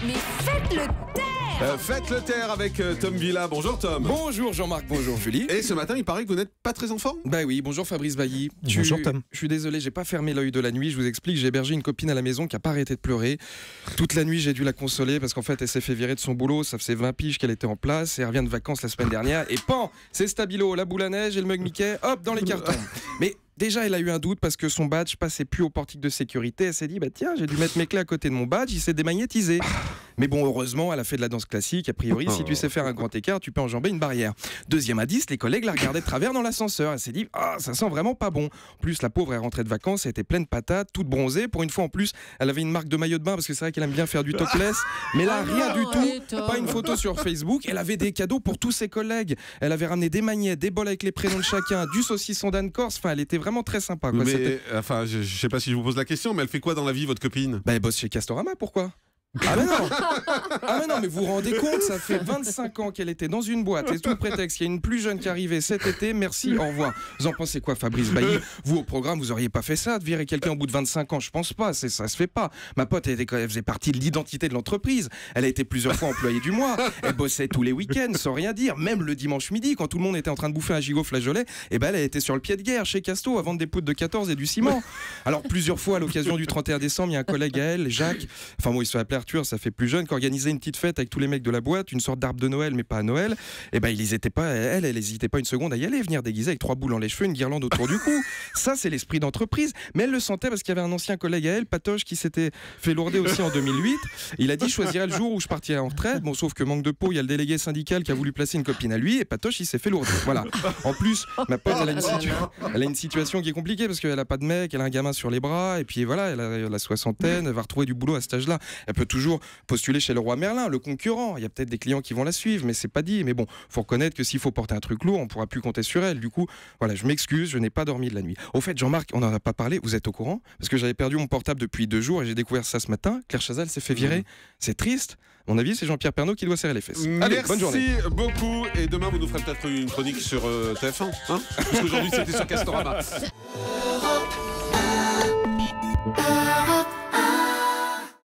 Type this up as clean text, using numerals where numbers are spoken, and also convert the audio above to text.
Mais faites le taire. Faites le taire avec Tom Villa. Bonjour Tom. Bonjour Jean-Marc, bonjour Julie. Et ce matin, il paraît que vous n'êtes pas très en forme. Bah oui, bonjour Fabrice Bailly. Bonjour Tom. Je suis désolé, j'ai pas fermé l'œil de la nuit. Je vous explique, j'ai hébergé une copine à la maison qui a pas arrêté de pleurer. Toute la nuit, j'ai dû la consoler parce qu'en fait, elle s'est fait virer de son boulot. Ça faisait 20 piges qu'elle était en place et elle revient de vacances la semaine dernière. Et pan, c'est Stabilo, la boule à neige et le mug Mickey, hop, dans les cartons. Mais déjà, elle a eu un doute parce que son badge passait plus au portique de sécurité. Elle s'est dit, bah tiens, j'ai dû mettre mes clés à côté de mon badge, il s'est démagnétisé. Mais bon, heureusement, elle a fait de la danse classique. A priori, si tu sais faire un grand écart, tu peux enjamber une barrière. Deuxième indice, les collègues la regardaient de travers dans l'ascenseur. Elle s'est dit, ah, ça sent vraiment pas bon. En plus, la pauvre est rentrée de vacances, elle était pleine de patates, toute bronzée. Pour une fois, en plus, elle avait une marque de maillot de bain parce que c'est vrai qu'elle aime bien faire du topless. Mais là, rien du tout. Pas une photo sur Facebook. Elle avait des cadeaux pour tous ses collègues. Elle avait ramené des magnets, des bols avec les prénoms de chacun, du saucisson d'Anne Corse. Enfin, elle était vraiment très sympa. Quoi. Mais, enfin, je sais pas si je vous pose la question, mais elle fait quoi dans la vie, votre copine? Bah, elle bosse chez Castorama, pourquoi? Ah mais non. Ah mais non, mais vous vous rendez compte, ça fait 25 ans qu'elle était dans une boîte et tout le prétexte, il y a une plus jeune qui arrivait cet été, merci, au revoir. Vous en pensez quoi Fabrice Bailly? Vous au programme, vous auriez pas fait ça, de virer quelqu'un au bout de 25 ans? Je pense pas, ça se fait pas. Ma pote, elle faisait partie de l'identité de l'entreprise. Elle a été plusieurs fois employée du mois. Elle bossait tous les week-ends sans rien dire, même le dimanche midi quand tout le monde était en train de bouffer un gigot flageolet, et ben elle était sur le pied de guerre chez Casto à vendre des poudres de 14 et du ciment. Alors plusieurs fois à l'occasion du 31 décembre, il y a un collègue à elle, Jacques, enfin moi il se appelait Arthur, ça fait plus jeune, qui organisait une petite fête avec tous les mecs de la boîte, une sorte d'arbre de Noël mais pas à Noël. Et ben elle hésitait pas une seconde à y aller, venir déguiser avec 3 boules dans les cheveux, une guirlande autour du cou. Ça c'est l'esprit d'entreprise. Mais elle le sentait parce qu'il y avait un ancien collègue à elle, Patoche, qui s'était fait lourder aussi en 2008. Il a dit je choisirais le jour où je partirais en retraite. Bon, sauf que manque de peau, il y a le délégué syndical qui a voulu placer une copine à lui et Patoche il s'est fait lourder. Voilà. En plus, ma pote elle a une situation qui est compliquée parce qu'elle a pas de mec, elle a un gamin sur les bras et puis voilà, elle a la soixantaine, elle va retrouver du boulot à cet âge-là. Elle peut toujours postuler chez Leroy Merlin, le concurrent. Il y a peut-être des clients qui vont la suivre, mais c'est pas dit. Mais bon, faut reconnaître que s'il faut porter un truc lourd, on pourra plus compter sur elle. Du coup, voilà, je m'excuse, je n'ai pas dormi de la nuit. Au fait, Jean-Marc, on n'en a pas parlé, vous êtes au courant? Parce que j'avais perdu mon portable depuis 2 jours et j'ai découvert ça ce matin. Claire Chazal s'est fait virer. C'est triste. À mon avis, c'est Jean-Pierre Pernaut qui doit serrer les fesses. Allez, bonne journée. Merci beaucoup. Et demain, vous nous ferez peut-être une chronique sur TF1. Hein, parce qu'aujourd'hui, c'était sur Castorama.